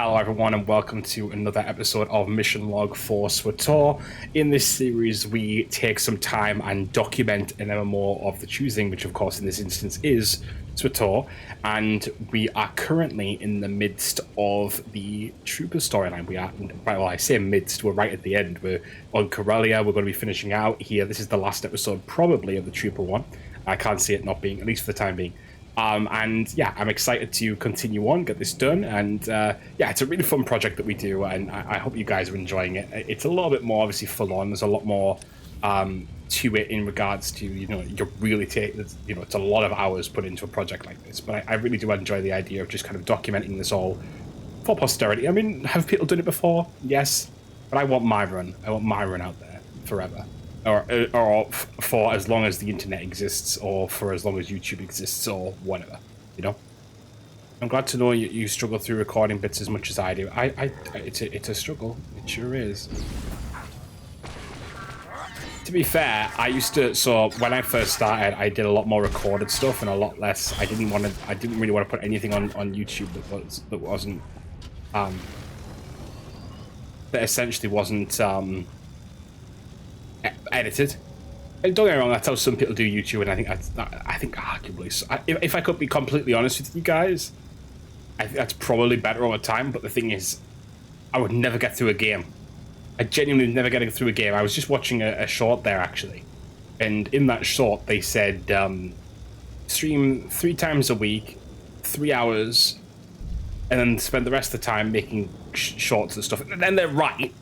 Hello everyone and welcome to another episode of Mission Log for SWTOR. In this series we take some time and document an MMO of the choosing, which of course in this instance is SWTOR, and we are currently in the midst of the Trooper storyline. We are, well, I say midst, we're right at the end. We're on Corellia, we're going to be finishing out here. This is the last episode probably of the Trooper one. I can't see it not being, at least for the time being. And yeah, I'm excited to continue on, get this done, and yeah, it's a really fun project that we do, and I hope you guys are enjoying it. It's a little bit more obviously full on. There's a lot more to it in regards to, you know, you're really you know, it's a lot of hours put into a project like this, but I really do enjoy the idea of just kind of documenting this all for posterity. I mean, have people done it before? Yes, but I want my run. I want my run out there forever. Or for as long as the internet exists, or for as long as YouTube exists, or whatever, you know. I'm glad to know you struggle through recording bits as much as I do. It's a struggle. It sure is. To be fair, I used to. So when I first started, I did a lot more recorded stuff and a lot less. I didn't really want to put anything on YouTube that wasn't that essentially wasn't edited. And don't get me wrong, that's how some people do YouTube, and I think arguably, so if I could be completely honest with you guys, I think that's probably better over time. But the thing is, I would never get through a game. I genuinely never get through a game. I was just watching a short there actually, and in that short they said stream 3 times a week, 3 hours, and then spend the rest of the time making shorts and stuff. And then they're right.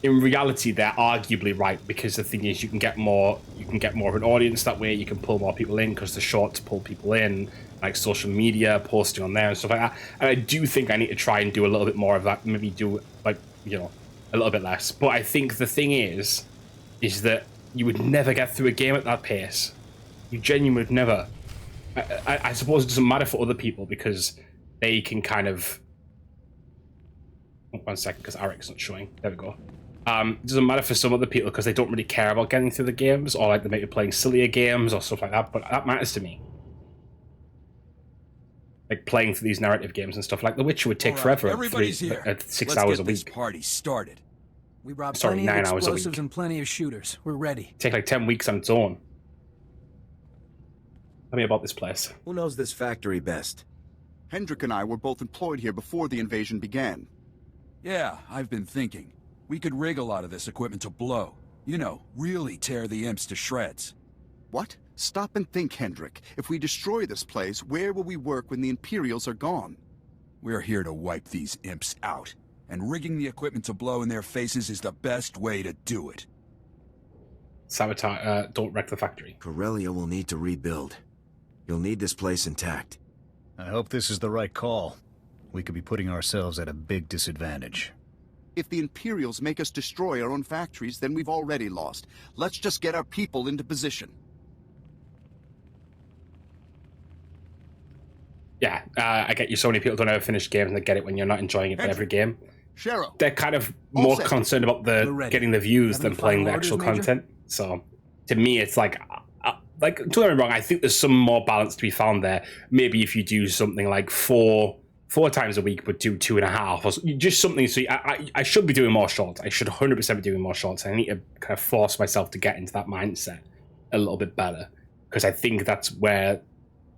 In reality, they're arguably right, because the thing is, you can get more of an audience that way. You can pull more people in because the shorts pull people in, like social media, posting on there and stuff like that. And I do think I need to try and do a little bit more of that. Maybe do, like, you know, a little bit less. But I think the thing is that you would never get through a game at that pace. You genuinely would never. I suppose it doesn't matter for other people because they can kind of. 1 second, because Eric's not showing. There we go. It doesn't matter for some other people because they don't really care about getting through the games, or like they might be playing sillier games or stuff like that, but that matters to me. Like playing through these narrative games and stuff like The Witcher would take forever at 6 hours a week. Let's get this party started. We brought plenty of explosives and plenty of shooters. We're ready. Take like 10 weeks on its own. Tell me about this place. Who knows this factory best? Hendrik and I were both employed here before the invasion began. Yeah, I've been thinking. We could rig a lot of this equipment to blow. You know, really tear the imps to shreds. What? Stop and think, Hendrik. If we destroy this place, where will we work when the Imperials are gone? We're here to wipe these imps out, and rigging the equipment to blow in their faces is the best way to do it. Sabotage, don't wreck the factory. Corellia will need to rebuild. You'll need this place intact. I hope this is the right call. We could be putting ourselves at a big disadvantage. If the Imperials make us destroy our own factories, then we've already lost. Let's just get our people into position. Yeah, I get you. So many people don't ever finish games and they get it when you're not enjoying it for every game. Shero, they're kind of more concerned about getting the views than playing the actual content. So to me, it's like don't get me wrong, I think there's some more balance to be found there. Maybe if you do something like four times a week, but do 2.5, or just something. So I should be doing more shorts. I should 100% be doing more shorts. I need to kind of force myself to get into that mindset a little bit better, because I think that's where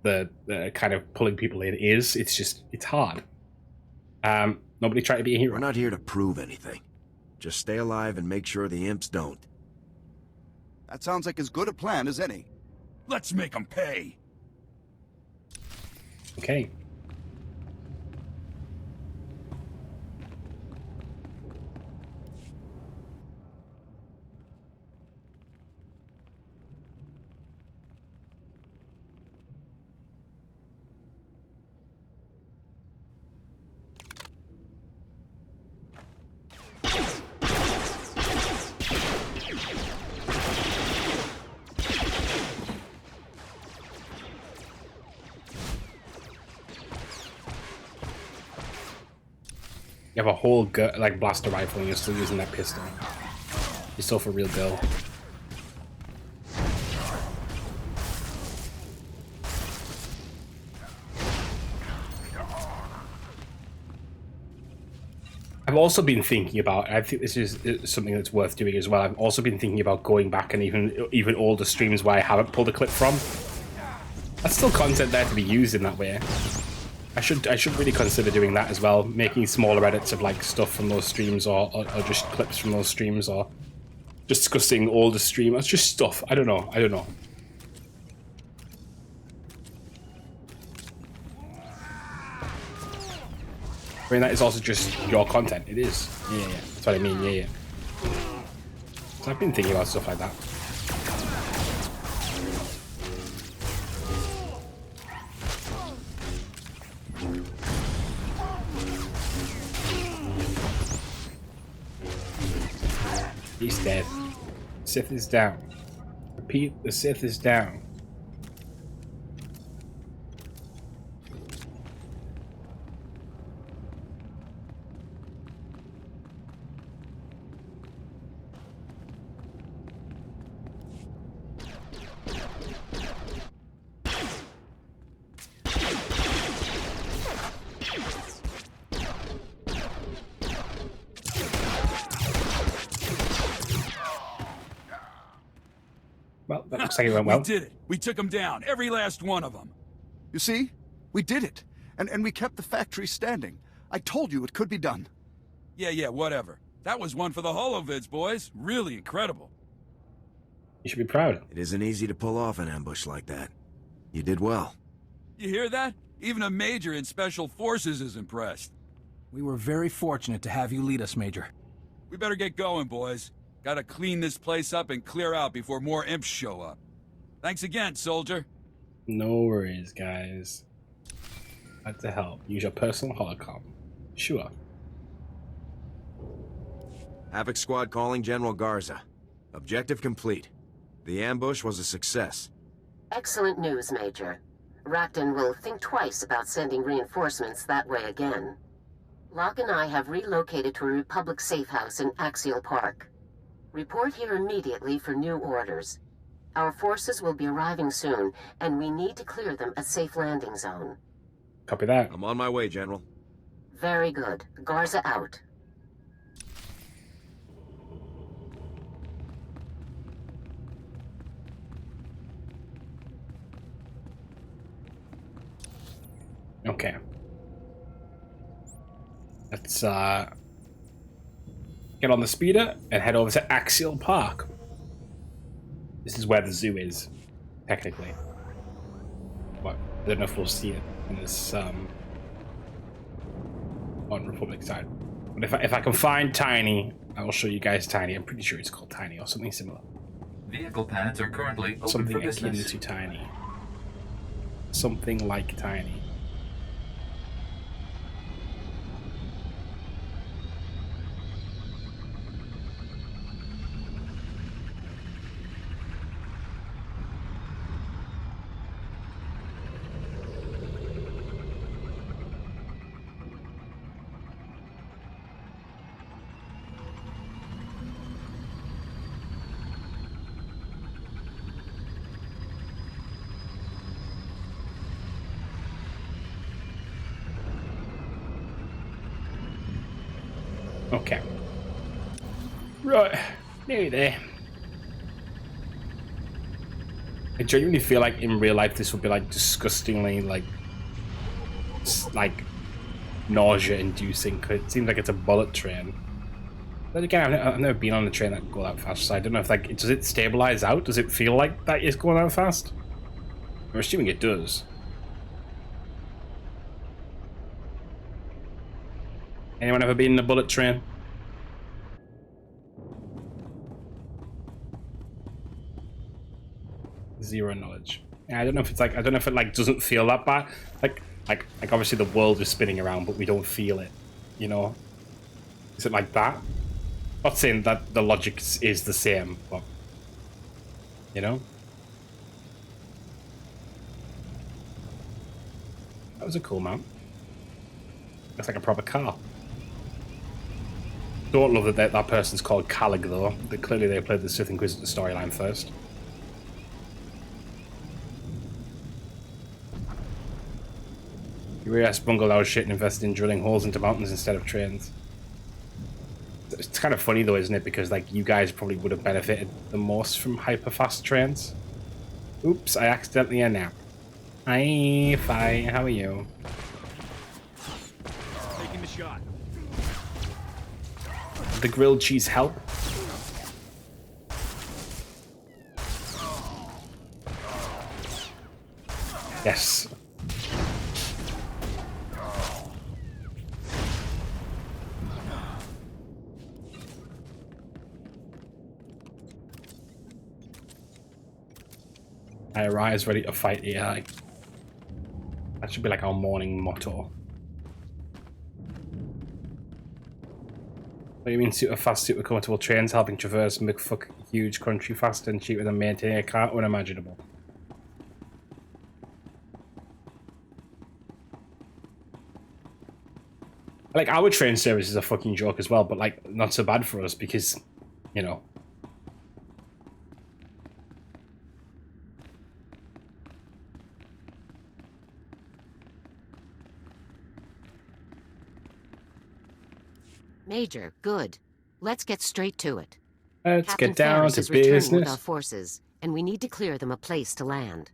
the kind of pulling people in is. It's hard. Nobody try to be a hero. We're not here to prove anything. Just stay alive and make sure the imps don't. That sounds like as good a plan as any. Let's make them pay. Okay. You have a whole blaster rifle and you're still using that pistol. You're still for real, Bill. I've also been thinking about, I think this is something that's worth doing as well, I've also been thinking about going back and even older streams where I haven't pulled a clip from. That's still content there to be used in that way. I should really consider doing that as well, making smaller edits of like stuff from those streams or just clips from those streams or discussing older streamers, just stuff. I don't know. I mean, that is also just your content. It is. Yeah. That's what I mean. Yeah. So I've been thinking about stuff like that. He's dead. Sith is down. Repeat, the Sith is down. Well, that looks like it went well. We did it. We took them down. Every last one of them. You see? We did it. And we kept the factory standing. I told you it could be done. Yeah, whatever. That was one for the holovids, boys. Really incredible. You should be proud. It isn't easy to pull off an ambush like that. You did well. You hear that? Even a major in Special Forces is impressed. We were very fortunate to have you lead us, Major. We better get going, boys. Gotta clean this place up and clear out before more imps show up. Thanks again, soldier. No worries, guys. Glad to help. Use your personal holocom. Sure. Havoc Squad calling General Garza. Objective complete. The ambush was a success. Excellent news, Major. Rakton will think twice about sending reinforcements that way again. Locke and I have relocated to a Republic safe house in Axial Park. Report here immediately for new orders. Our forces will be arriving soon, and we need to clear them a safe landing zone. Copy that. I'm on my way, General. Very good. Garza out. Okay. Let's get on the speeder and head over to Axial Park. This is where the zoo is, technically. But I don't know if we'll see it in this on Republic side. But if I can find Tiny, I will show you guys Tiny. I'm pretty sure it's called Tiny or something similar. Vehicle pads are currently open Something for akin business. to Tiny. Something like Tiny. Okay. Right. Nearly there. I genuinely feel like in real life this would be like disgustingly like nausea inducing, because it seems like it's a bullet train. But again, I've never been on a train that can go that fast, so I don't know if like does it stabilize out? Does it feel like that is going that fast? I'm assuming it does. Anyone ever been in a bullet train? Zero knowledge. Yeah, I don't know if it's like, I don't know if it like doesn't feel that bad. Like obviously the world is spinning around, but we don't feel it. You know? Is it like that? Not saying that the logic is the same, but you know? That was a cool mount. Looks like a proper car. Don't love that that person's called Calig though. Clearly they played the Sith Inquisitor storyline first. US bungled our shit and invested in drilling holes into mountains instead of trains. It's kind of funny though, isn't it? Because like you guys probably would have benefited the most from hyper fast trains. Oops, I accidentally napped. Hi, Fi, how are you? Taking the shot. The grilled cheese help? Yes. I arise ready to fight AI. That should be like our morning motto. What do you mean super fast, super comfortable trains helping traverse McFuck huge country faster and cheaper than maintaining a car? Unimaginable. Like, our train service is a fucking joke as well, but like, not so bad for us because, you know. Major, good. Let's get straight to it. Let's Captain get down Ferris to is returning with our business. forces, and we need to clear them a place to land.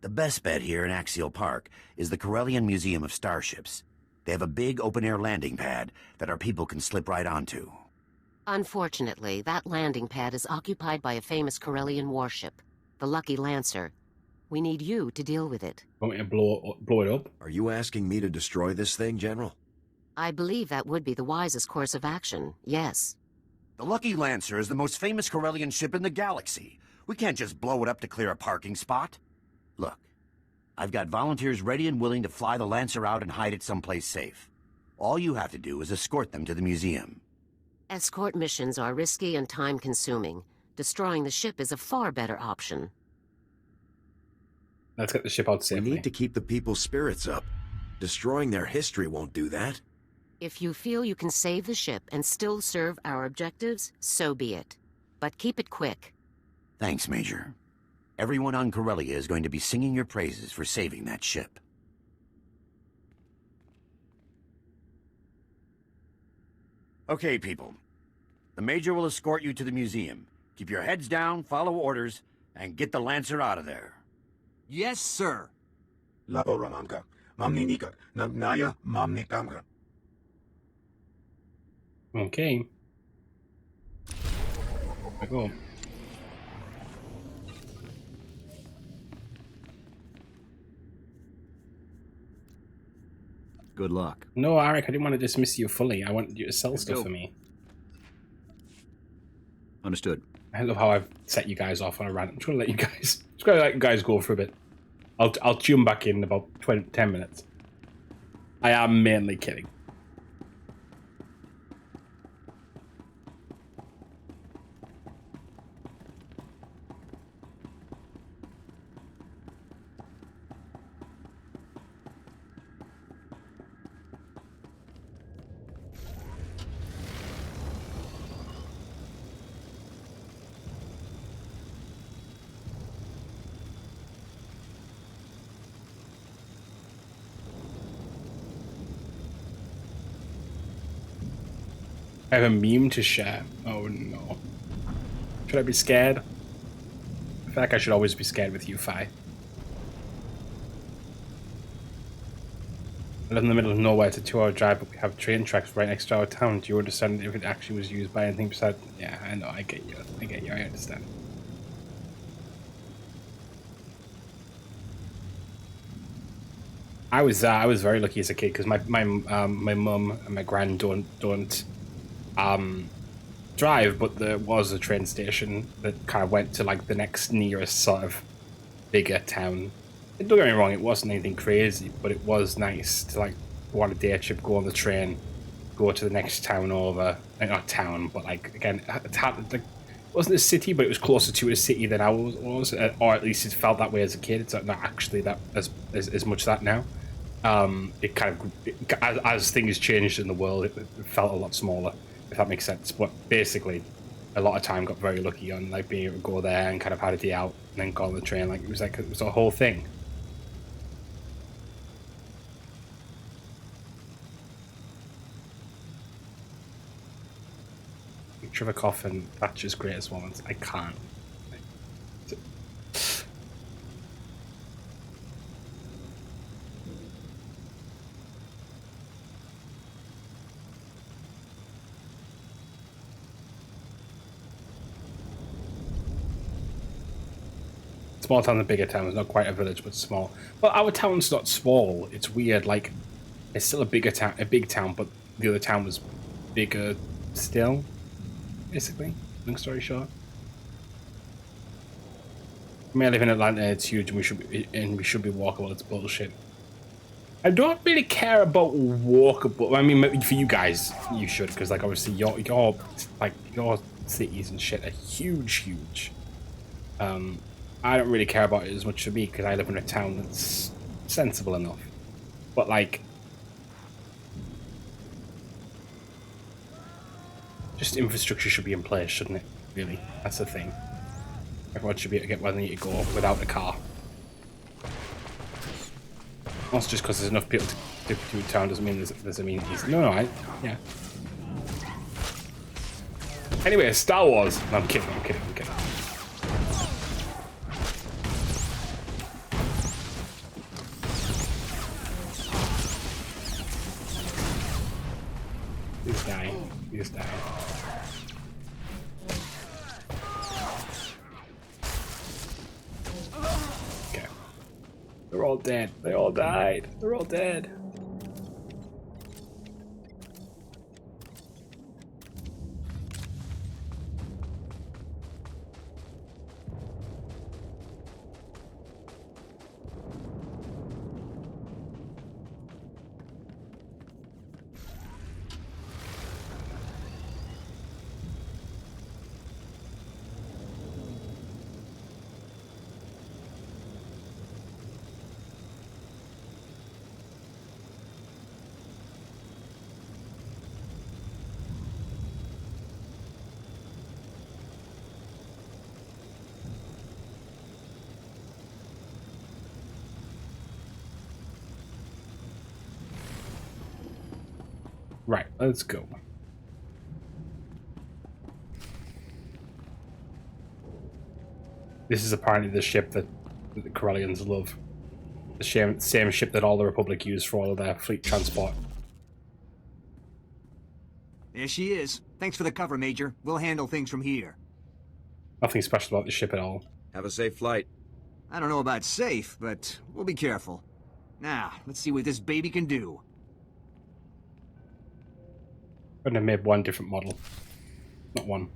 The best bet here in Axial Park is the Corellian Museum of Starships. They have a big open-air landing pad that our people can slip right onto. Unfortunately, that landing pad is occupied by a famous Corellian warship, the Lucky Lancer. We need you to deal with it. Want me to blow it up? Are you asking me to destroy this thing, General? I believe that would be the wisest course of action, yes. The Lucky Lancer is the most famous Corellian ship in the galaxy. We can't just blow it up to clear a parking spot. Look, I've got volunteers ready and willing to fly the Lancer out and hide it someplace safe. All you have to do is escort them to the museum. Escort missions are risky and time-consuming. Destroying the ship is a far better option. Let's get the ship out safely. We need to keep the people's spirits up. Destroying their history won't do that. If you feel you can save the ship and still serve our objectives, so be it. But keep it quick. Thanks, Major. Everyone on Corellia is going to be singing your praises for saving that ship. Okay, people. The Major will escort you to the museum. Keep your heads down, follow orders, and get the Lancer out of there. Yes, sir. Laboramanka. Mamninika. Nagnaya mamnikamra. Okay. I go. Good luck. No, Arik, I didn't want to dismiss you fully. I want you to sell stuff go. for me. Understood. I love how I've set you guys off on a rant. I'm trying to let you guys go for a bit. I'll tune back in about 10 minutes. I am mainly kidding. I have a meme to share. Oh no. Should I be scared? I feel like I should always be scared with you, Fi. I live in the middle of nowhere. It's a 2-hour drive, but we have train tracks right next to our town. Do you understand if it actually was used by anything besides... Yeah, I know, I get you. I understand. I was very lucky as a kid because my mum and my gran don't drive, but there was a train station that kind of went to like the next nearest sort of bigger town. Don't get me wrong, it wasn't anything crazy, but it was nice to like go on a day trip, go on the train, go to the next town over. Like, not town, but like again, it wasn't a city, but it was closer to a city than I was, or at least it felt that way as a kid. It's not actually that as much that now. It kind of, as things changed in the world, it felt a lot smaller, if that makes sense. But basically, a lot of time got very lucky on like being able to go there and kind of had a day out and then go on the train. Like it was a whole thing. Picture of a coffin. Thatcher's greatest moments. I can't. Small town and bigger town. It's not quite a village, but small. Well, our town's not small. It's weird. Like, it's still a bigger town, a big town, but the other town was bigger still. Basically, long story short. I mean, I live in Atlanta. It's huge, and we should be walkable. It's bullshit. I don't really care about walkable. I mean, for you guys, you should, because like obviously your cities and shit are huge. I don't really care about it as much for me because I live in a town that's sensible enough. But like, just infrastructure should be in place, shouldn't it? Really, that's the thing. Everyone should be able to get where they need to go without a car. Also, just because there's enough people to do town doesn't mean there's amenities. No, yeah. Anyway, Star Wars. No, I'm kidding. He's dying. Okay. They're all dead. They all died. They're all dead. Right, let's go. This is apparently the ship that the Corellians love. The same ship that all the Republic used for all of their fleet transport. There she is. Thanks for the cover, Major. We'll handle things from here. Nothing special about the ship at all. Have a safe flight. I don't know about safe, but we'll be careful. Now, let's see what this baby can do. Couldn't have made one different model. Not one.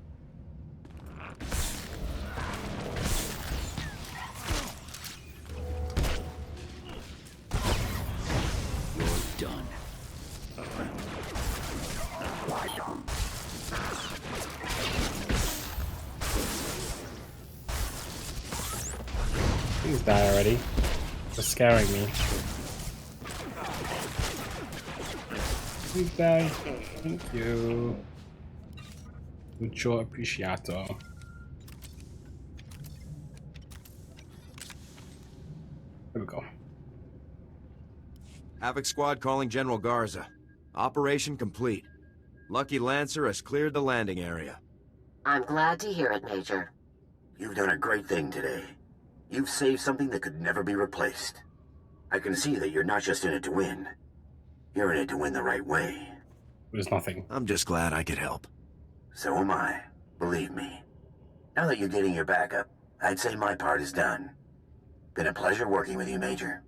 You're done. Please die already. You're scaring me. Please die. Thank you. Mucho appreciato. There we go. Havoc Squad calling General Garza. Operation complete. Lucky Lancer has cleared the landing area. I'm glad to hear it, Major. You've done a great thing today. You've saved something that could never be replaced. I can see that you're not just in it to win. You're in it to win the right way. There's nothing. I'm just glad I could help. So am I. Believe me. Now that you're getting your backup, I'd say my part is done. Been a pleasure working with you, Major.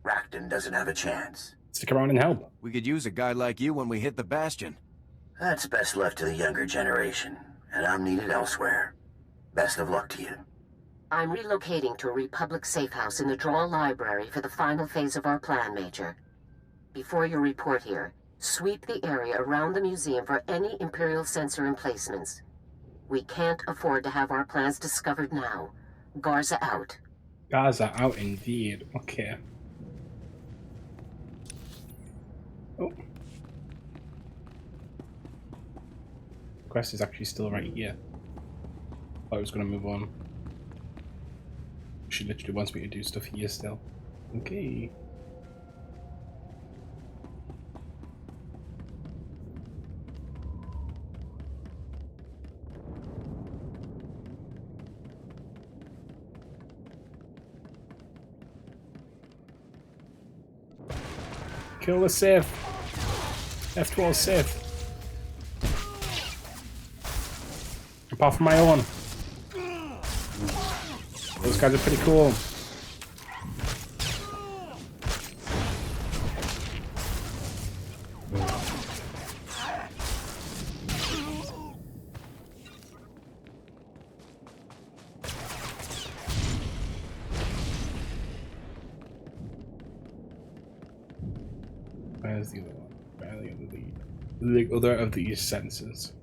Rakton doesn't have a chance. Stick around and help. We could use a guy like you when we hit the Bastion. That's best left to the younger generation, and I'm needed elsewhere. Best of luck to you. I'm relocating to a Republic safe house in the Draw Library for the final phase of our plan, Major. Before you report here, sweep the area around the museum for any Imperial sensor emplacements. We can't afford to have our plans discovered now. Garza out. Garza out indeed. Okay. Oh. Quest is actually still right here. Thought I was going to move on. She literally wants me to do stuff here still. Okay. Kill the Sith. F12 Sith. Apart from my own. Those guys are pretty cool. Where's the other one? Where are the other of these sentences?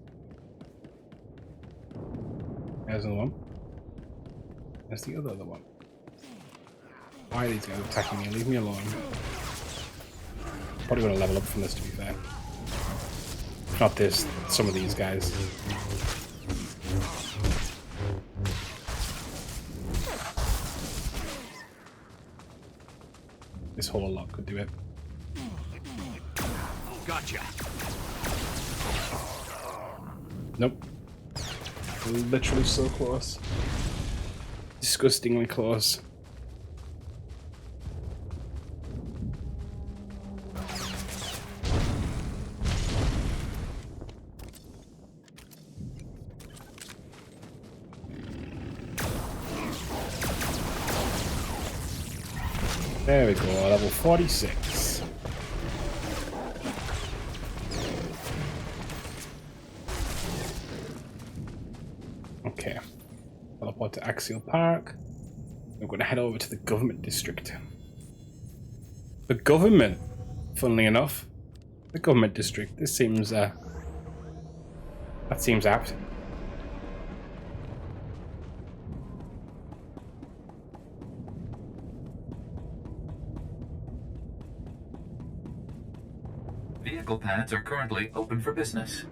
There's another one. There's the other one. Why are these guys attacking me? Leave me alone. Probably gonna level up from this, to be fair. Not this, some of these guys. This whole lot could do it. Gotcha. Nope. Literally so close. Disgustingly close. There we go, level 46. Okay. Teleport to Axial Park. We're going to head over to the government district. The government, funnily enough. The government district. This seems, that seems apt. Vehicle pads are currently open for business.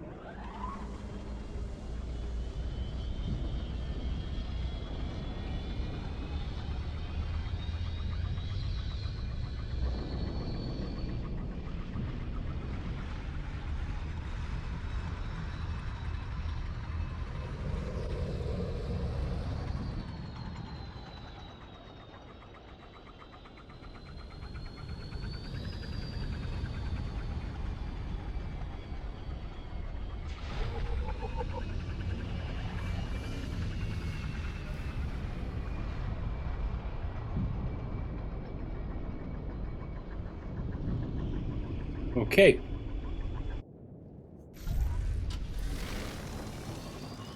Okay.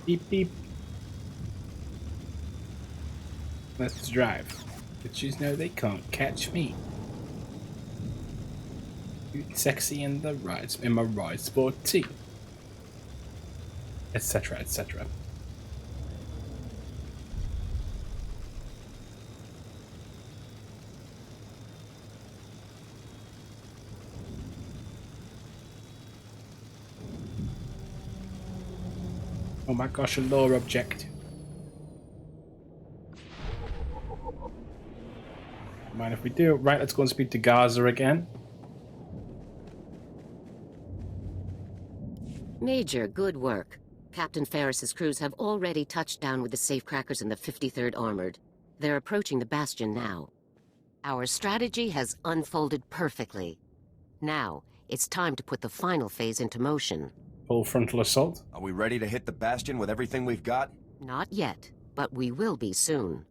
Beep beep. Let's drive. Bitches know they can't catch me. Cute, sexy in the rides, in my ride sporty. Etc. etc. Oh my gosh, a lore object. Mind if we do? Right, let's go and speak to Garza again. Major, good work. Captain Ferris's crews have already touched down with the safecrackers in the 53rd Armored. They're approaching the Bastion now. Our strategy has unfolded perfectly. Now, it's time to put the final phase into motion. Full frontal assault? Are we ready to hit the Bastion with everything we've got? Not yet, but we will be soon.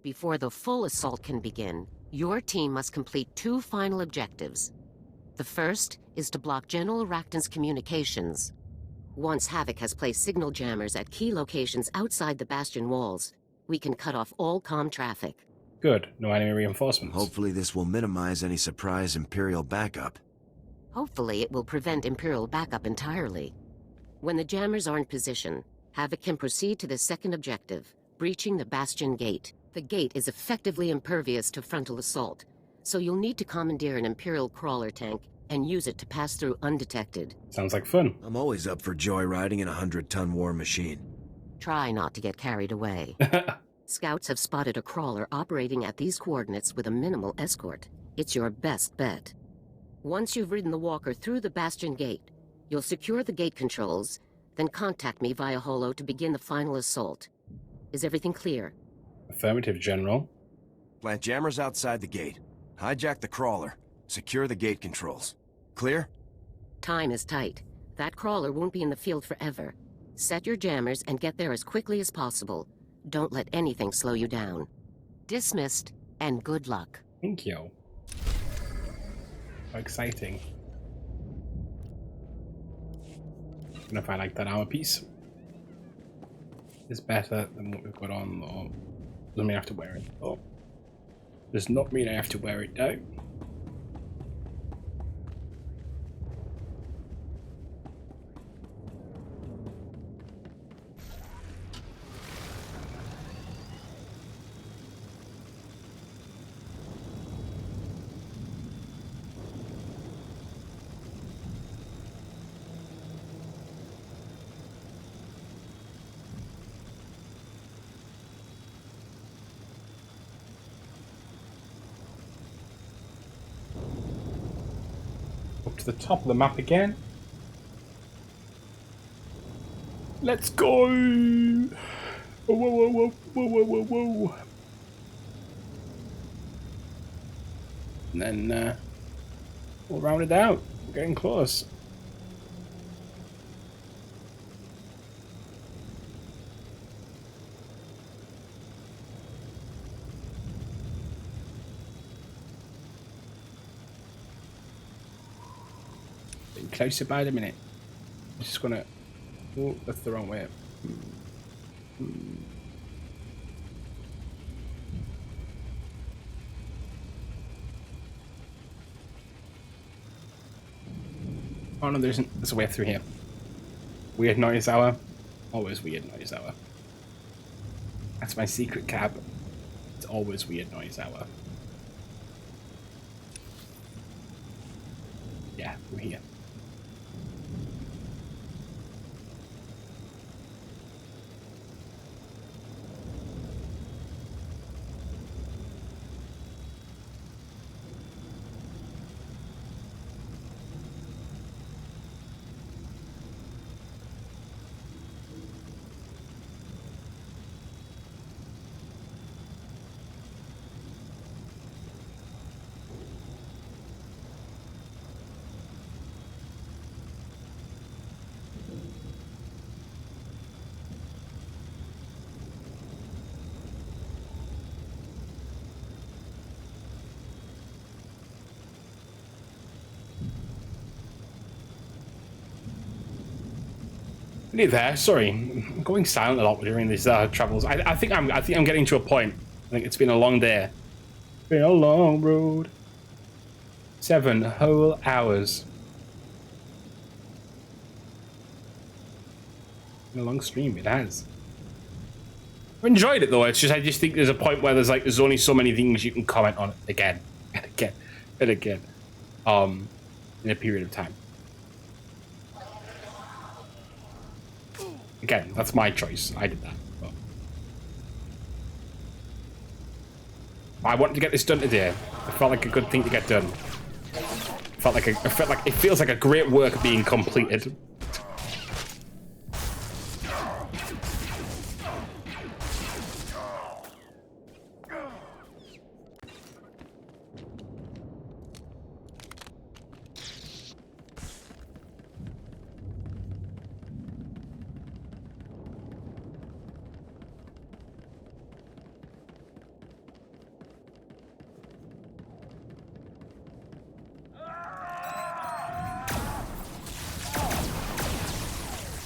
Before the full assault can begin, your team must complete 2 final objectives. The first is to block General Rakton's communications. Once Havoc has placed signal jammers at key locations outside the Bastion walls, we can cut off all comm traffic. Good. No enemy reinforcements. Hopefully this will minimize any surprise Imperial backup. Hopefully it will prevent Imperial backup entirely. When the jammers are in position, Havoc can proceed to the second objective, breaching the Bastion gate. The gate is effectively impervious to frontal assault, so you'll need to commandeer an Imperial crawler tank and use it to pass through undetected. Sounds like fun. I'm always up for joyriding in a 100-ton war machine. Try not to get carried away. Scouts have spotted a crawler operating at these coordinates with a minimal escort. It's your best bet. Once you've ridden the walker through the Bastion gate, you'll secure the gate controls, then contact me via holo to begin the final assault. Is everything clear? Affirmative, General. Plant jammers outside the gate. Hijack the crawler. Secure the gate controls. Clear? Time is tight. That crawler won't be in the field forever. Set your jammers and get there as quickly as possible. Don't let anything slow you down. Dismissed, and good luck. Thank you. How exciting. I don't know if I like that armor piece. It's better than what we've got on, though. Doesn't mean I have to wear it. Oh. Does not mean I have to wear it, though. To the top of the map again. Let's go! Whoa, whoa, whoa, whoa, whoa, whoa, whoa. And then we'll round it out. We're getting close. Closer by the minute. I'm just gonna. Oh, that's the wrong way. Oh no, there isn't. There's a way through here. Weird noise hour. Always weird noise hour. That's my secret cab. It's always weird noise hour. Yeah, we're here. Near there. Sorry, I'm going silent a lot during these travels. I think I'm getting to a point. I think it's been a long day. It's been a long road. 7 whole hours. Been a long stream. It has. I've enjoyed it though. It's just I just think there's a point where there's only so many things you can comment on again and again and again. In a period of time. Again, that's my choice. I did that. But I wanted to get this done today. I felt like a good thing to get done. It feels like a great work being completed.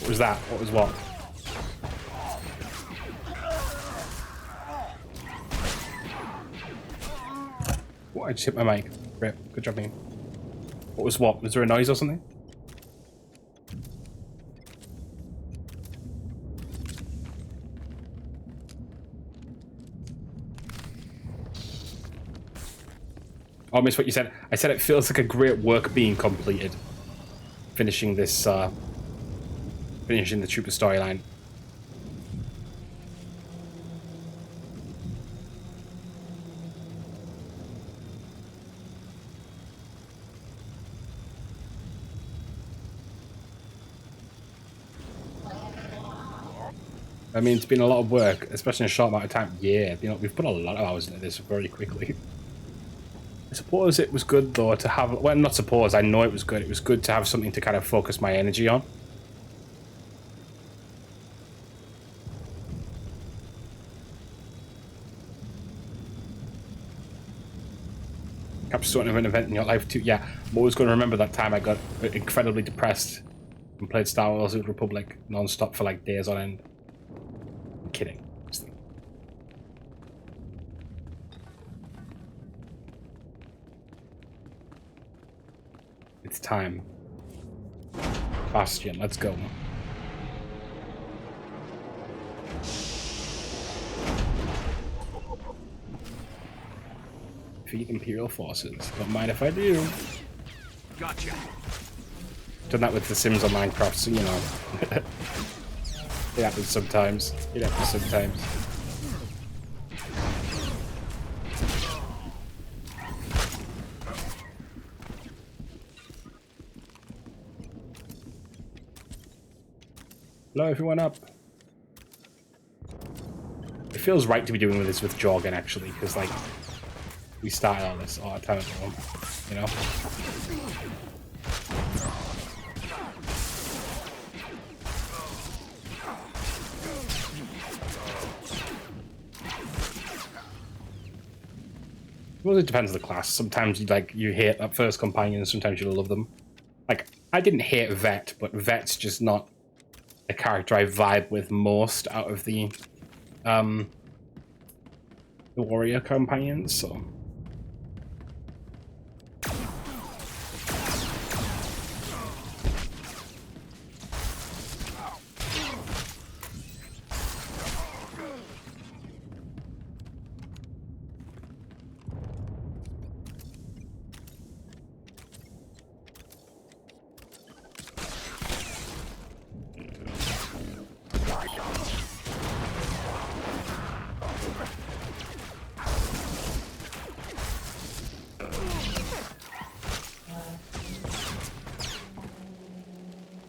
What was that? What was what? What? I just hit my mic. Rip. Good job, man. What was what? Was there a noise or something? Oh, I missed what you said. I said it feels like a great work being completed. Finishing this, finishing the Trooper storyline. I mean, it's been a lot of work, especially in a short amount of time. Yeah, you know, we've put a lot of hours into this very quickly. I suppose it was good, though, to have... Well, not suppose, I know it was good. It was good to have something to kind of focus my energy on. Capstone of an event in your life, too. Yeah, I'm always going to remember that time I got incredibly depressed and played Star Wars: The Republic non-stop for, like, days on end. I'm kidding. It's time. Bastion, let's go. Defeat Imperial forces. Don't mind if I do. Gotcha. Done that with The Sims or Minecraft, so you know. It happens sometimes. It happens sometimes. Blow everyone up. It feels right to be doing this with Jorgen, actually, because, like, we started all this all the time ago, you know? Well, it depends on the class. Sometimes you hate that first companion, and sometimes you love them. Like, I didn't hate Vet, but Vet's just not a character I vibe with most out of the warrior companions, so...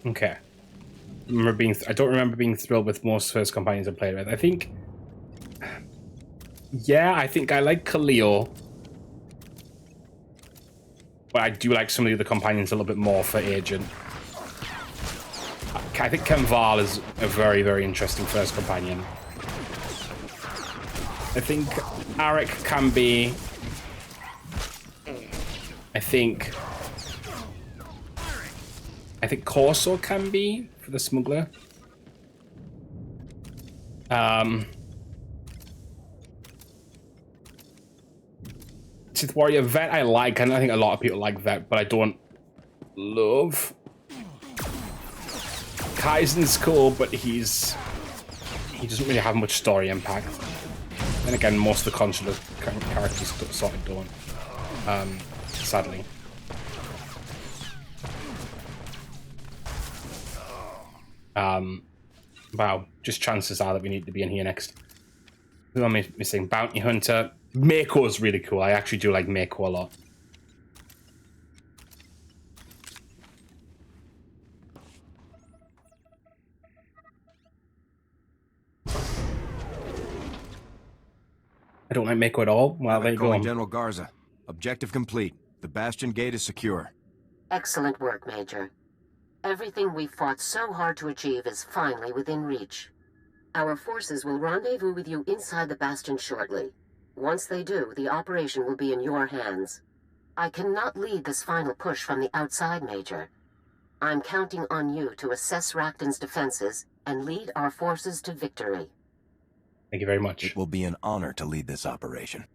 Okay. I don't remember being thrilled with most first companions I played with. I think... Yeah, I think I like Khalil. But I do like some of the other companions a little bit more for Agent. I think Kenval is a very, very interesting first companion. I think Arik can be... I think Corso can be for the smuggler. Sith Warrior Vet I like, and I think a lot of people like Vet, but I don't love. Kaizen's cool, but he doesn't really have much story impact. And again, most of the consular characters sort of don't. Sadly. Wow, just chances are that we need to be in here next. Who am I missing? Bounty Hunter. Mako's really cool. I actually do like Mako a lot. I don't like Mako at all. Well, there you go. General Garza. Objective complete. The Bastion Gate is secure. Excellent work, Major. Everything we fought so hard to achieve is finally within reach. Our forces will rendezvous with you inside the Bastion shortly. Once they do, the operation will be in your hands. I cannot lead this final push from the outside, Major. I'm counting on you to assess Rakton's defenses and lead our forces to victory. Thank you very much. It will be an honor to lead this operation.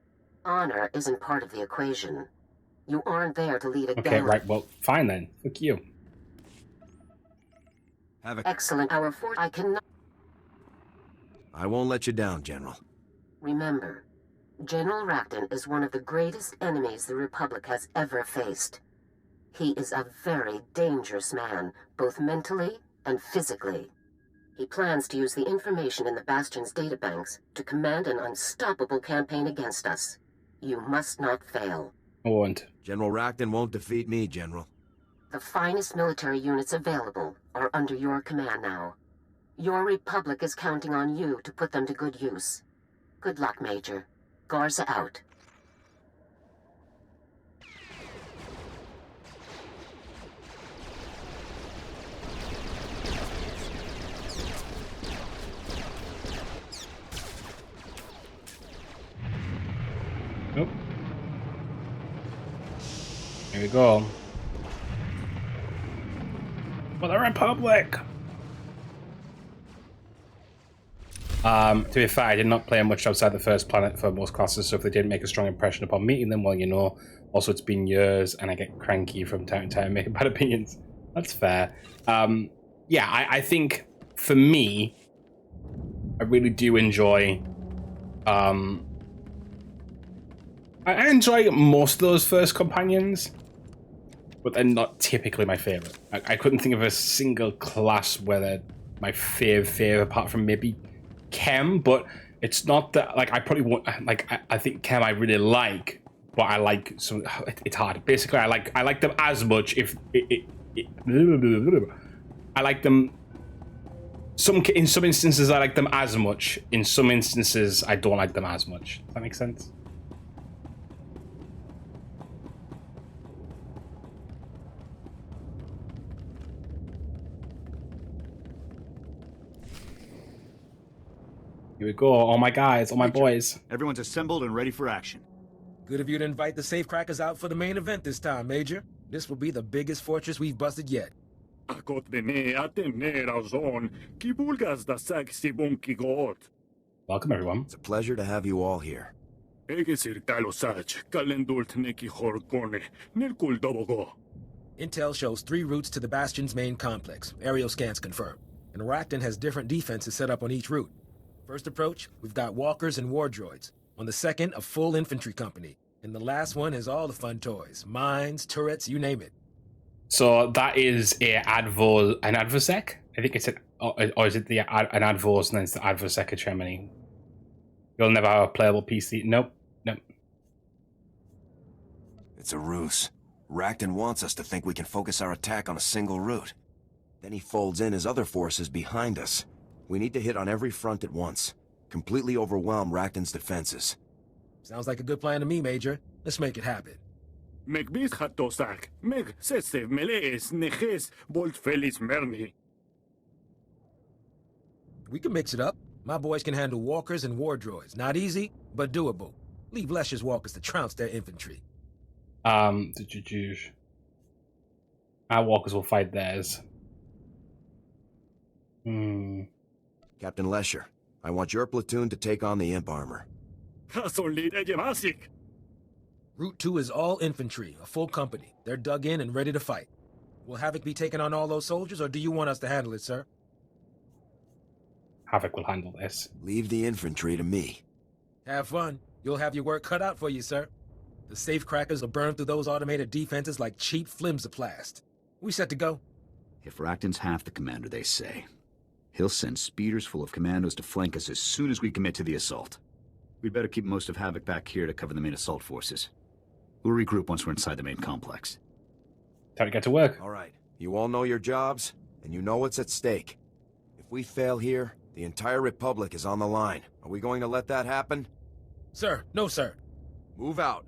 Honor isn't part of the equation. You aren't there to lead a Okay, galley. right. Well, fine then. Fuck you. Excellent. Our force. I cannot. I won't let you down, General. Remember, General Rakton is one of the greatest enemies the Republic has ever faced. He is a very dangerous man, both mentally and physically. He plans to use the information in the Bastion's databanks to command an unstoppable campaign against us. You must not fail. I won't. General Rakton won't defeat me, General. The finest military units available are under your command now. Your Republic is counting on you to put them to good use. Good luck, Major. Garza out. we go. For the Republic! To be fair, I did not play much outside the first planet for most classes, so if they didn't make a strong impression upon meeting them, well, you know. Also, it's been years, and I get cranky from time to time making bad opinions. That's fair. Yeah, I think, for me, I really do enjoy... I enjoy most of those first companions, but they're not typically my favorite. I couldn't think of a single class where they're my favorite, apart from maybe Chem, but it's not that, like, I probably won't, like, I think Chem I really like, but I like some, it's hard. Basically, I like them as much if I like them, in some instances I like them as much, in some instances I don't like them as much. Does that make sense? Here we go, all my guys, all my boys. Everyone's assembled and ready for action. Good of you to invite the safecrackers out for the main event this time, Major. This will be the biggest fortress we've busted yet. Welcome, everyone. It's a pleasure to have you all here. Intel shows 3 routes to the Bastion's main complex. Aerial scans confirm. And Rakton has different defenses set up on each route. First approach, we've got walkers and war droids. On the second, a full infantry company. And the last one is all the fun toys. Mines, turrets, you name it. So that is an AdvoSec? I think it's or is it an Advos and then it's the AdvoSec of Germany? You'll never have a playable PC. Nope. It's a ruse. Rakton wants us to think we can focus our attack on a single route. Then he folds in his other forces behind us. We need to hit on every front at once. Completely overwhelm Rakton's defenses. Sounds like a good plan to me, Major. Let's make it happen. We can mix it up. My boys can handle walkers and war droids. Not easy, but doable. Leave Lesch's walkers to trounce their infantry. Our walkers will fight theirs. Captain Lescher, I want your platoon to take on the imp armor. Route 2 is all infantry, a full company. They're dug in and ready to fight. Will Havoc be taking on all those soldiers, or do you want us to handle it, sir? Havoc will handle this. Leave the infantry to me. Have fun. You'll have your work cut out for you, sir. The safecrackers will burn through those automated defenses like cheap flimsiplast. We set to go? If Rakton's half the commander they say, he'll send speeders full of commandos to flank us as soon as we commit to the assault. We'd better keep most of Havoc back here to cover the main assault forces. We'll regroup once we're inside the main complex. Time to get to work. All right. You all know your jobs, and you know what's at stake. If we fail here, the entire Republic is on the line. Are we going to let that happen? Sir, no, sir. Move out.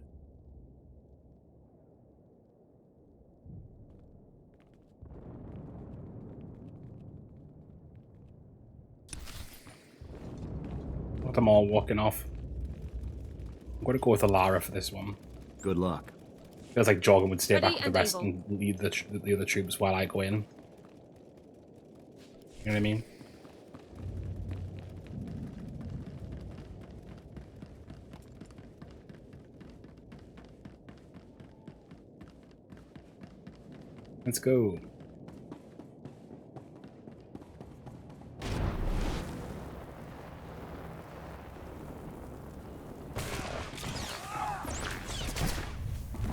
Let them all walking off. I'm going to go with Alara for this one. Good luck. Feels like Jorgen would stay back with the rest and lead the other troops while I go in. You know what I mean? Let's go.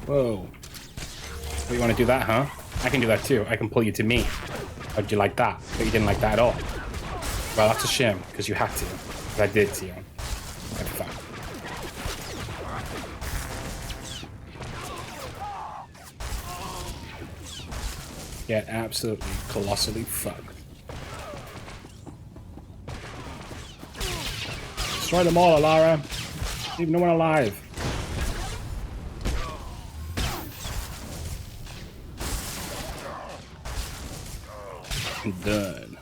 Whoa. You want to do that, huh? I can do that too. I can pull you to me. How'd you like that? But you didn't like that at all. Well, that's a shame, because you had to. But I did to you. That's fine. Get absolutely colossally fucked. Destroy them all, Alara. Leave no one alive. Done.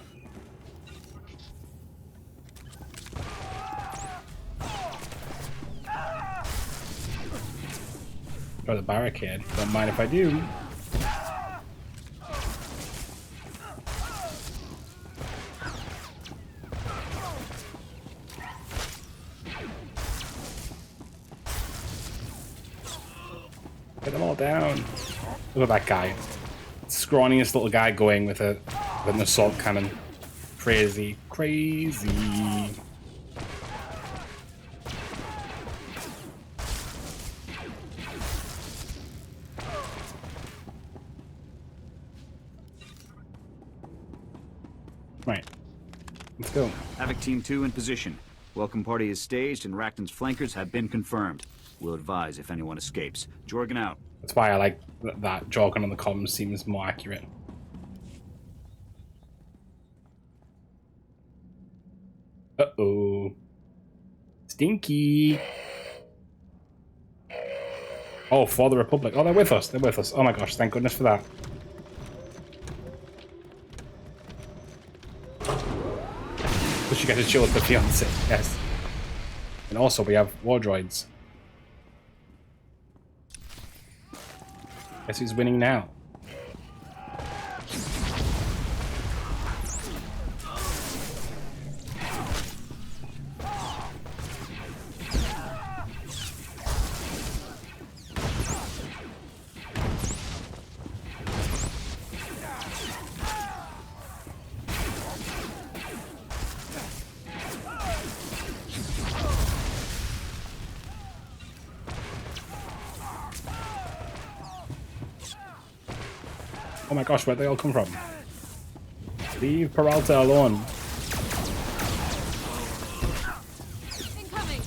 For the barricade. Don't mind if I do. Get them all down. Look at that guy. Scrawniest little guy going with an assault cannon. Crazy. Crazy. Right. Let's go. Havoc Team 2 in position. Welcome party is staged and Rakton's flankers have been confirmed. We'll advise if anyone escapes. Jorgen out. That's why I like that Jorgen on the column seems more accurate. Uh-oh. Stinky. Oh, for the Republic. Oh, they're with us. They're with us. Oh my gosh, thank goodness for that. So she gets to chill with the fiance. Yes. And also we have war droids. Guess who's winning now? Oh my gosh, where'd they all come from? Leave Peralta alone. Incoming.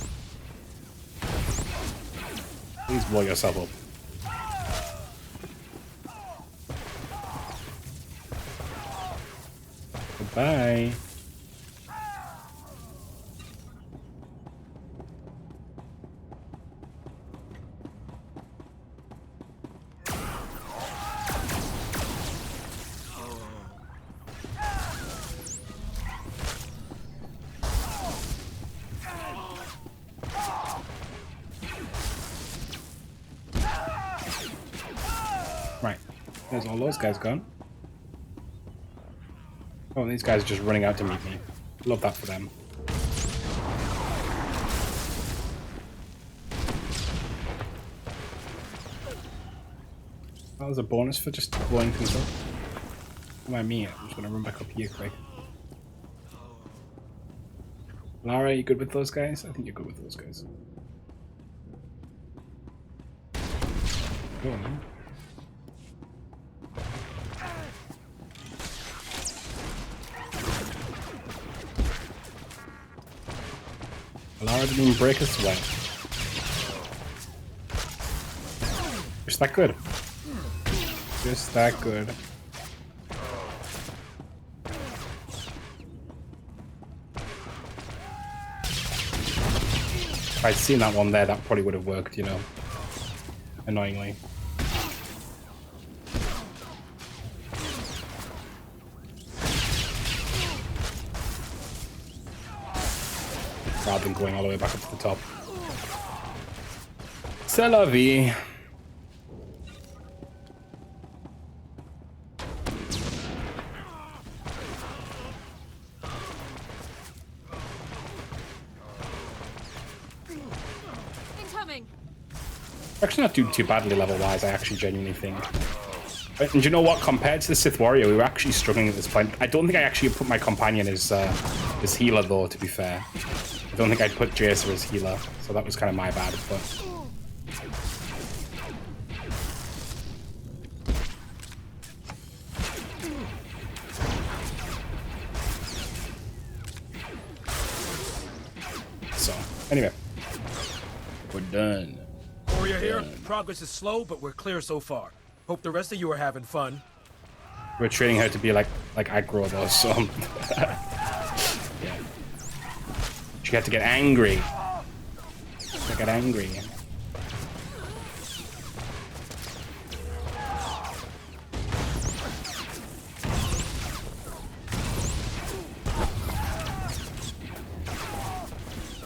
Please blow yourself up. Goodbye. Right. There's all those guys gone. Oh, these guys are just running out to meet me. Love that for them. That was a bonus for just blowing things up. What am I mean? I'm just gonna run back up here quick. Lara, you good with those guys? I think you're good with those guys. Go on, man. Lara didn't even break a sweat. Just that good. Just that good. If I'd seen that one there, that probably would have worked, you know. Annoyingly. Rather than going all the way back up to the top. C'est la vie. Incoming. Actually not doing too badly level-wise, I actually genuinely think. And you know what? Compared to the Sith Warrior, we were actually struggling at this point. I don't think I actually put my companion as healer, though, to be fair. I don't think I'd put Jacer as healer, so that was kind of my bad, but... So, anyway. We're done. Warrior here. Progress is slow, but we're clear so far. Hope the rest of you are having fun. We're training her to be like aggro, though, so... yeah. She had to get angry. To get angry.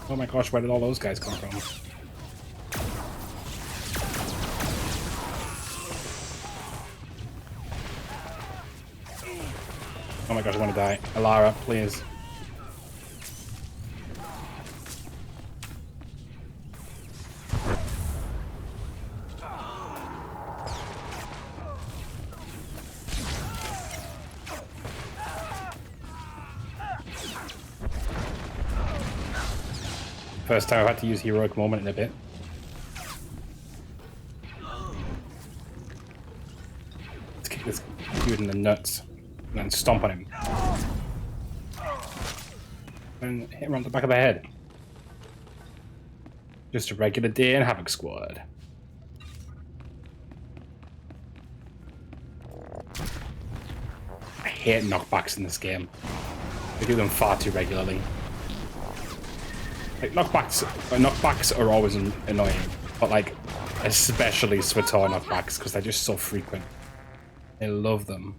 Oh my gosh, where did all those guys come from? my gosh, I want to die. Alara, please. First time I've had to use heroic moment in a bit. Let's kick this dude in the nuts and then stomp on him. And hit him on the back of the head. Just a regular day in Havoc Squad. I hate knockbacks in this game. We do them far too regularly. Like, knockbacks are always annoying, but like, especially SWTOR knockbacks, because they're just so frequent. I love them.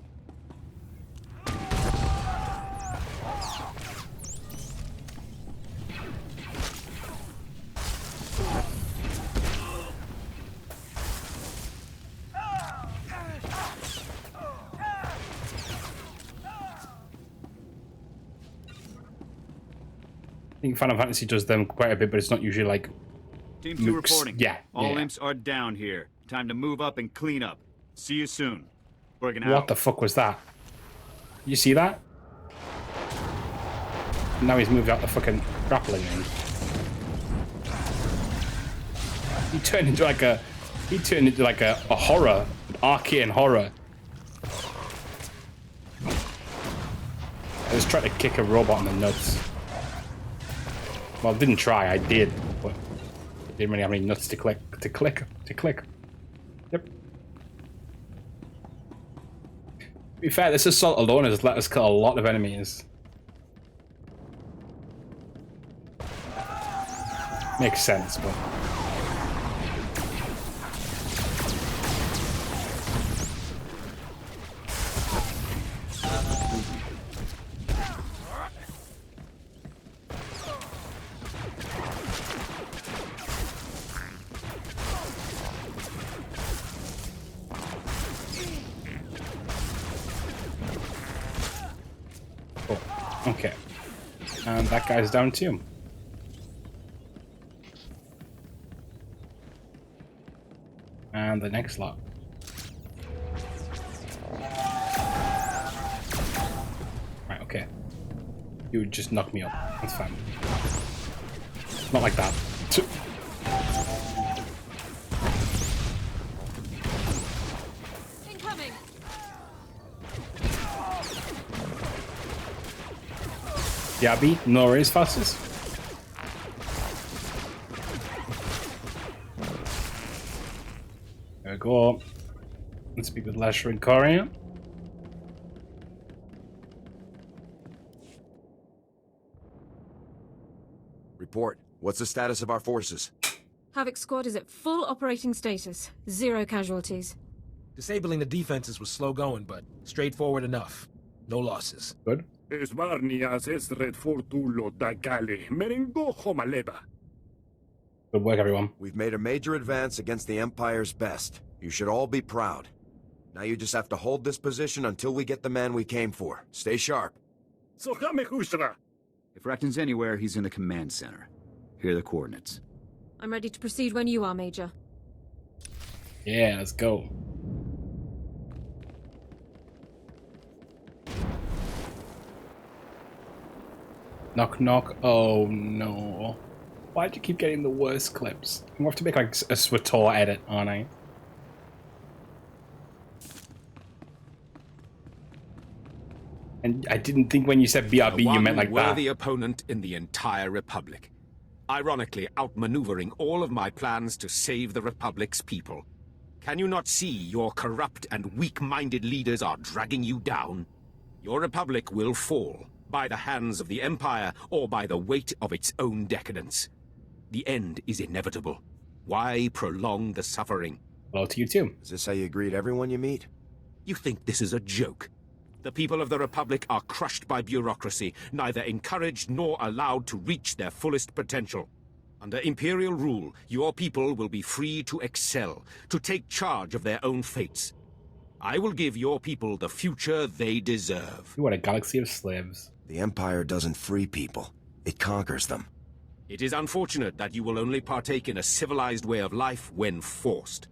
I think Final Fantasy does them quite a bit, but it's not usually like Team 2 reporting. Yeah. All imps are down here. Time to move up and clean up. See you soon. Working out. What the fuck was that? You see that? Now he's moved out the fucking grappling ring. He turned into like a horror, an arcane horror. I just tried to kick a robot in the nuts. Well, I didn't try, I did, but I didn't really have any nuts to click. Yep. To be fair, this assault alone has let us kill a lot of enemies. Makes sense, but... Okay. And that guy's down too. And the next lot. Right, okay. You would just knock me up. That's fine. Not like that. Incoming. Yabby, no worries, fastest. There we go. Let's speak with Lasher and Korea. Report. What's the status of our forces? Havoc Squad is at full operating status. 0 casualties. Disabling the defenses was slow going, but straightforward enough. No losses. Good. Good work, everyone. We've made a major advance against the Empire's best. You should all be proud. Now you just have to hold this position until we get the man we came for. Stay sharp. If Rakton's anywhere, he's in the command center. Here are the coordinates. I'm ready to proceed when you are, Major. Yeah, let's go. Knock, knock. Oh, no. Why'd you keep getting the worst clips? I'm gonna have to make like a SWTOR edit, aren't I? And I didn't think when you said BRB you meant like that. Worthy opponent in the entire Republic. Ironically, outmaneuvering all of my plans to save the Republic's people. Can you not see your corrupt and weak-minded leaders are dragging you down? Your Republic will fall, by the hands of the Empire or by the weight of its own decadence. The end is inevitable. Why prolong the suffering? Hello to you too. Is this how you greet everyone you meet? You think this is a joke? The people of the Republic are crushed by bureaucracy, neither encouraged nor allowed to reach their fullest potential. Under Imperial rule, your people will be free to excel, to take charge of their own fates. I will give your people the future they deserve. What a galaxy of slaves. The Empire doesn't free people. It conquers them. It is unfortunate that you will only partake in a civilized way of life when forced.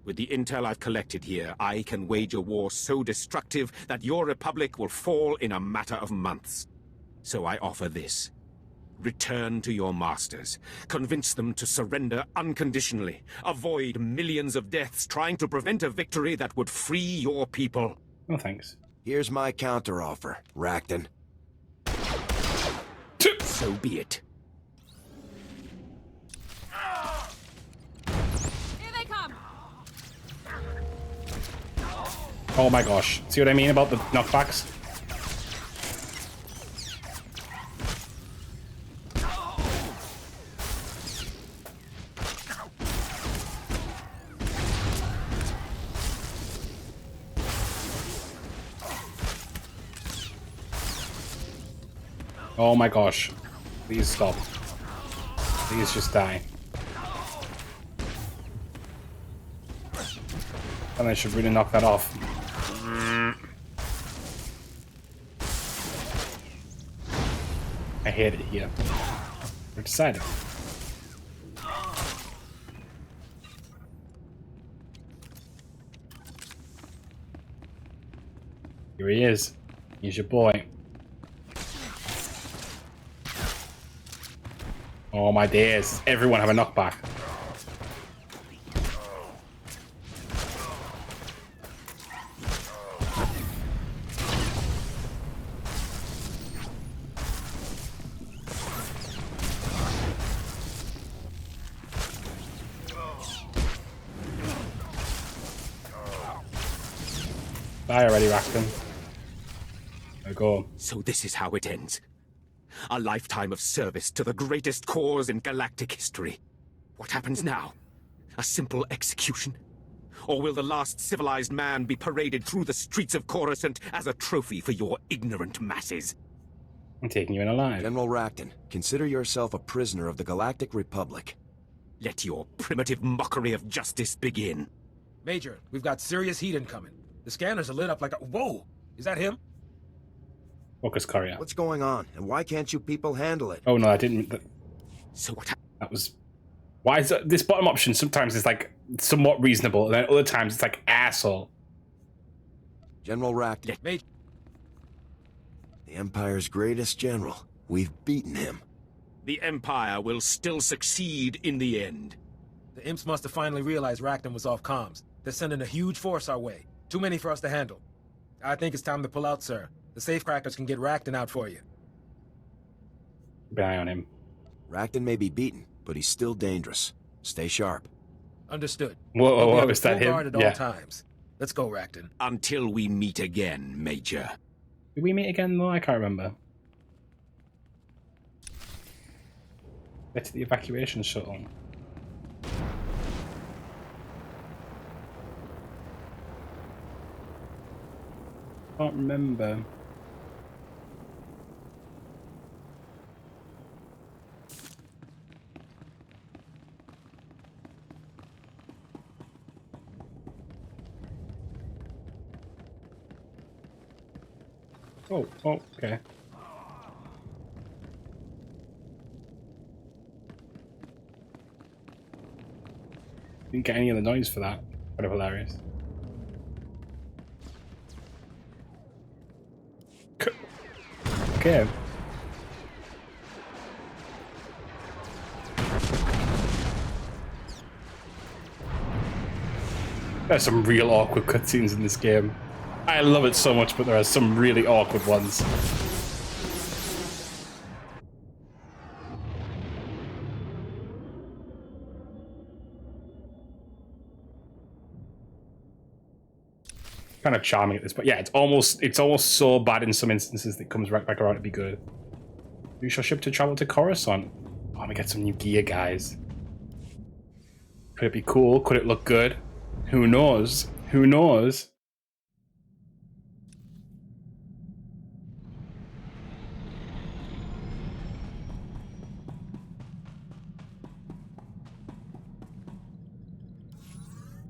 With the intel I've collected here, I can wage a war so destructive that your republic will fall in a matter of months. So I offer this. Return to your masters. Convince them to surrender unconditionally. Avoid millions of deaths trying to prevent a victory that would free your people. No thanks. Here's my counteroffer, Rakton. So be it. Here they come! Oh my gosh. See what I mean about the knockbacks? Oh my gosh. Please stop. Please just die. And I should really knock that off. I hate it here. We're decided. Here he is. He's your boy. Oh my days. Everyone have a knockback. Die already, Rakton. There we go. So this is how it ends. A lifetime of service to the greatest cause in galactic history. What happens now? A simple execution? Or will the last civilized man be paraded through the streets of Coruscant as a trophy for your ignorant masses? I'm taking you in alive. General Rakton, consider yourself a prisoner of the Galactic Republic. Let your primitive mockery of justice begin. Major, we've got serious heat incoming. The scanners are lit up like a... Whoa! Is that him? Focus Courier. What's going on, and why can't you people handle it? Oh no, I didn't. So what? That was. Why is this bottom option? Sometimes it's like somewhat reasonable, and then other times it's like asshole. General Rakton. Major. The Empire's greatest general. We've beaten him. The Empire will still succeed in the end. The imps must have finally realized Rakton was off comms. They're sending a huge force our way. Too many for us to handle. I think it's time to pull out, sir. The safecrackers can get Rakton out for you. Keep an eye on him. Rakton may be beaten, but he's still dangerous. Stay sharp. Understood. Whoa, We'll is that him? guard at all times. Let's go, Rakton. Until we meet again, Major. Did we meet again though? I can't remember. Get to the evacuation shuttle. Can't remember. Oh, okay. Didn't get any of the noise for that. Kind of hilarious. Okay. There's some real awkward cutscenes in this game. I love it so much, but there are some really awkward ones. Kind of charming at this, but yeah, it's almost so bad in some instances that it comes right back around to be good. We shall ship to travel to Coruscant. Oh, let me get some new gear, guys. Could it be cool? Could it look good? Who knows? Who knows?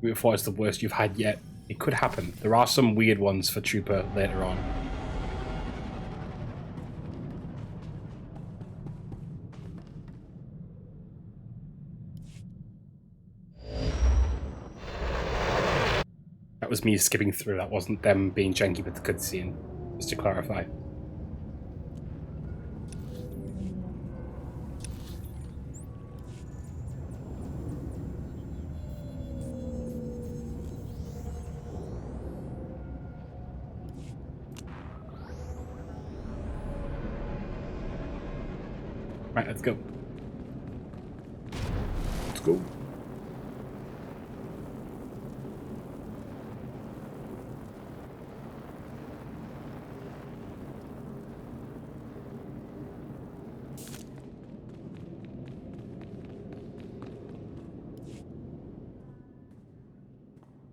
We thought it's the worst you've had yet. It could happen. There are some weird ones for Trooper later on. That was me skipping through. That wasn't them being janky with the cutscene. Just to clarify. Right, let's go. Let's go.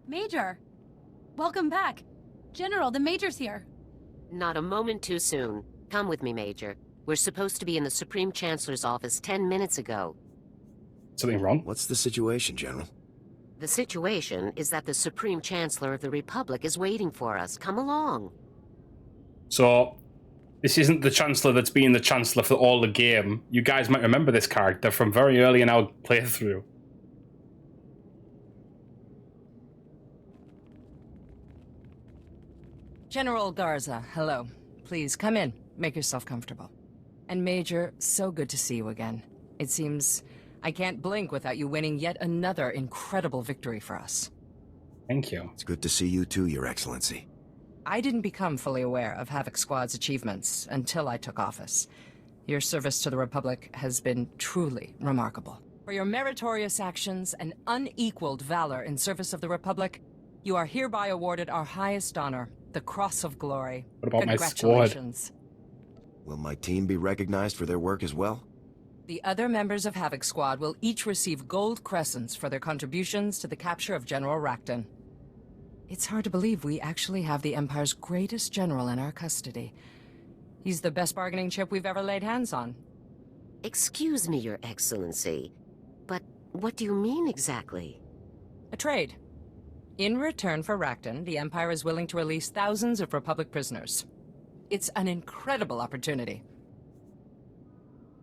Major! Welcome back. General, the Major's here. Not a moment too soon. Come with me, Major. We're supposed to be in the Supreme Chancellor's office 10 minutes ago. Something wrong? What's the situation, General? The situation is that the Supreme Chancellor of the Republic is waiting for us. Come along. So, this isn't the Chancellor that's been the Chancellor for all the game. You guys might remember this character from very early in our playthrough. General Garza, hello. Please, come in. Make yourself comfortable. And Major, so good to see you again. It seems I can't blink without you winning yet another incredible victory for us. Thank you. It's good to see you too, Your Excellency. I didn't become fully aware of Havoc Squad's achievements until I took office. Your service to the Republic has been truly remarkable. For your meritorious actions and unequaled valor in service of the Republic, you are hereby awarded our highest honor, the Cross of Glory. What about my squad? Congratulations. Will my team be recognized for their work as well? The other members of Havoc Squad will each receive gold crescents for their contributions to the capture of General Rakton. It's hard to believe we actually have the Empire's greatest general in our custody. He's the best bargaining chip we've ever laid hands on. Excuse me, Your Excellency, but what do you mean exactly? A trade. In return for Rakton, the Empire is willing to release thousands of Republic prisoners. It's an incredible opportunity.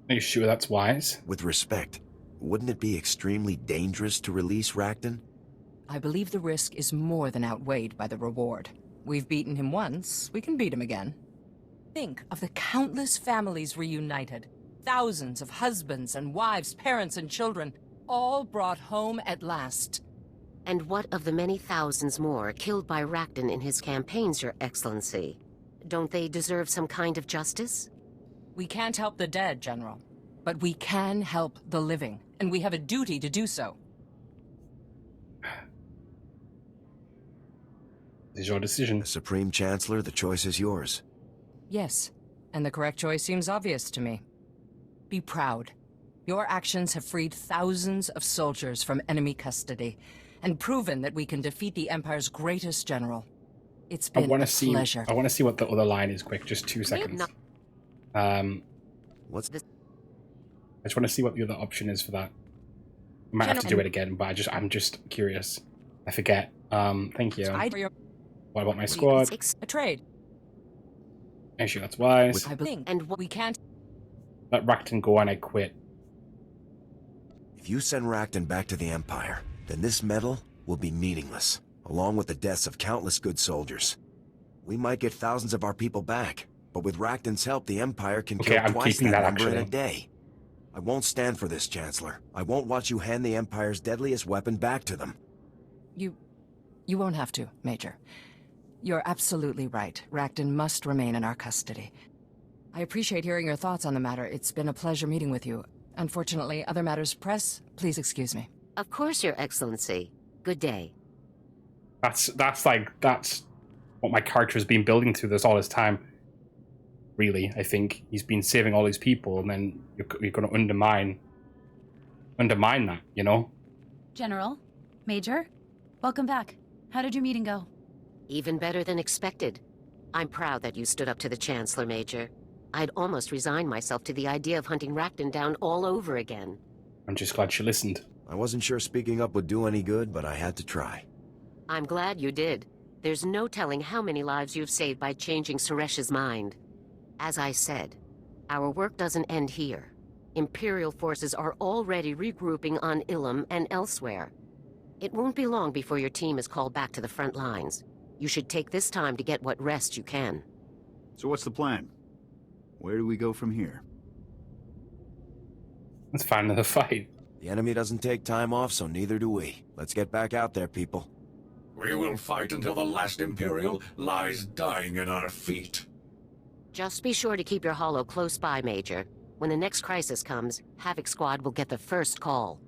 Are you sure that's wise? With respect, wouldn't it be extremely dangerous to release Rakton? I believe the risk is more than outweighed by the reward. We've beaten him once, we can beat him again. Think of the countless families reunited. Thousands of husbands and wives, parents and children, all brought home at last. And what of the many thousands more killed by Rakton in his campaigns, Your Excellency? Don't they deserve some kind of justice? We can't help the dead, General. But we can help the living, and we have a duty to do so. This is your decision. The Supreme Chancellor, the choice is yours. Yes, and the correct choice seems obvious to me. Be proud. Your actions have freed thousands of soldiers from enemy custody, and proven that we can defeat the Empire's greatest general. It's been a pleasure. I want to see what the other line is quick, just 2 seconds. What's this? I just want to see what the other option is for that. I might have to do it again, but I'm just curious. I forget. Thank you. What about my squad? A trade. Actually, that's wise. And we can't Let Rakton go and I quit. If you send Rakton back to the Empire, then this medal will be meaningless, along with the deaths of countless good soldiers. We might get thousands of our people back, but with Rakton's help, the Empire can kill twice that number in a day. I won't stand for this, Chancellor. I won't watch you hand the Empire's deadliest weapon back to them. You won't have to, Major. You're absolutely right. Rakton must remain in our custody. I appreciate hearing your thoughts on the matter. It's been a pleasure meeting with you. Unfortunately, other matters press. Please excuse me. Of course, Your Excellency. Good day. That's what my character has been building through this all this time. Really, I think he's been saving all these people, and then you're going to undermine that, you know? General, Major, welcome back. How did your meeting go? Even better than expected. I'm proud that you stood up to the Chancellor, Major. I'd almost resigned myself to the idea of hunting Rakton down all over again. I'm just glad she listened. I wasn't sure speaking up would do any good, but I had to try. I'm glad you did. There's no telling how many lives you've saved by changing Suresh's mind. As I said, our work doesn't end here. Imperial forces are already regrouping on Ilum and elsewhere. It won't be long before your team is called back to the front lines. You should take this time to get what rest you can. So what's the plan? Where do we go from here? Let's find another fight. The enemy doesn't take time off, so neither do we. Let's get back out there, people. We will fight until the last Imperial lies dying at our feet. Just be sure to keep your holo close by, Major. When the next crisis comes, Havoc Squad will get the first call.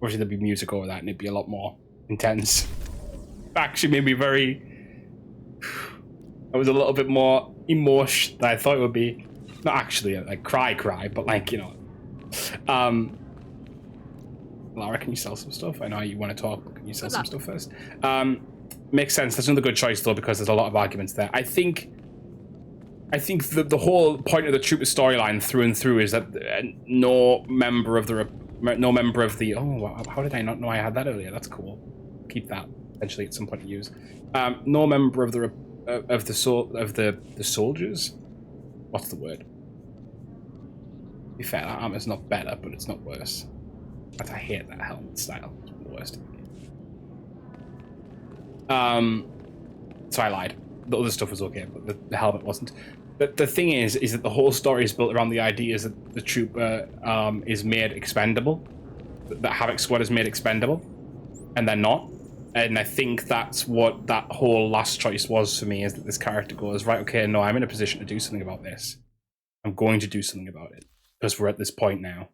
Obviously, there'd be music over that, and it'd be a lot more intense. Actually, made me very. I was a little bit more emotional than I thought it would be. Not actually like cry, but like, you know. Lara, can you sell some stuff? I know you want to talk. Can you sell some stuff first? Makes sense. That's another good choice though, because there's a lot of arguments there. I think the whole point of the Trooper storyline through and through is that no member of the oh, how did I not know I had that earlier? That's cool. Keep that eventually at some point to use. No member of the soldiers. What's the word? To be fair, that armor's not better, but it's not worse. I hate that helmet style. It's the worst. So I lied. The other stuff was okay, but the helmet wasn't. But the thing is that the whole story is built around the ideas that the Trooper is made expendable. That Havoc Squad is made expendable, and they're not. And I think that's what that whole last choice was for me, is that this character goes, right, okay, no, I'm in a position to do something about this. I'm going to do something about it, because we're at this point now.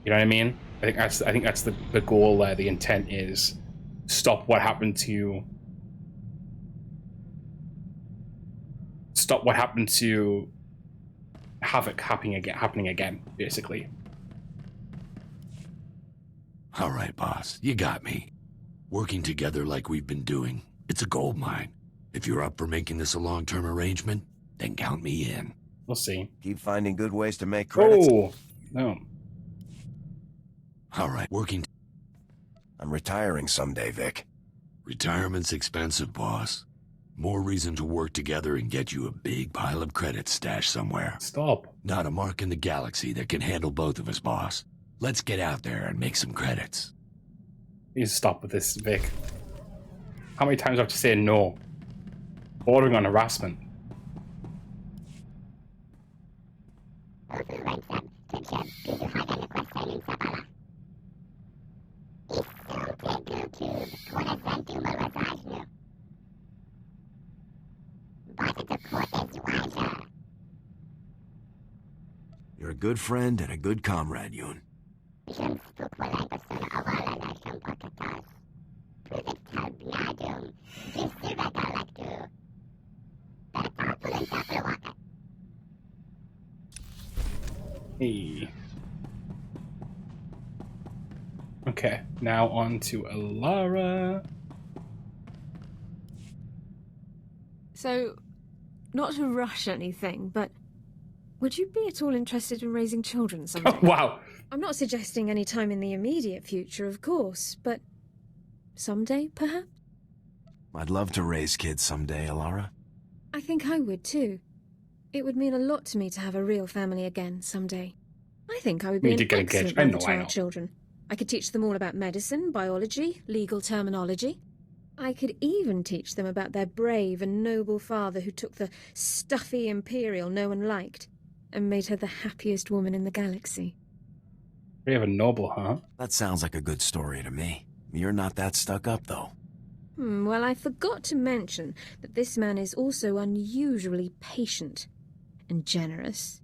You know what I mean? I think that's the goal there. The intent is stop what happened to Havoc happening again, basically. All right, boss, you got me. Working together like we've been doing, it's a gold mine. If you're up for making this a long-term arrangement, then count me in. We'll see. Keep finding good ways to make credits. Oh, no. All right, I'm retiring someday, Vic. Retirement's expensive, boss. More reason to work together and get you a big pile of credits stashed somewhere. Stop. Not a mark in the galaxy that can handle both of us, boss. Let's get out there and make some credits. You stop with this, Vic. How many times do I have to say no? Bordering on harassment. You're a good friend and a good comrade, Yoon. Hey. Okay, now on to Alara. So, not to rush anything, but would you be at all interested in raising children someday? Oh, wow. I'm not suggesting any time in the immediate future, of course, but someday, perhaps? I'd love to raise kids someday, Alara. I think I would too. It would mean a lot to me to have a real family again someday. I think I would be an excellent mother to our children. I could teach them all about medicine, biology, legal terminology. I could even teach them about their brave and noble father who took the stuffy Imperial no one liked and made her the happiest woman in the galaxy. Brave and noble, huh? That sounds like a good story to me. You're not that stuck up, though. Well, I forgot to mention that this man is also unusually patient and generous.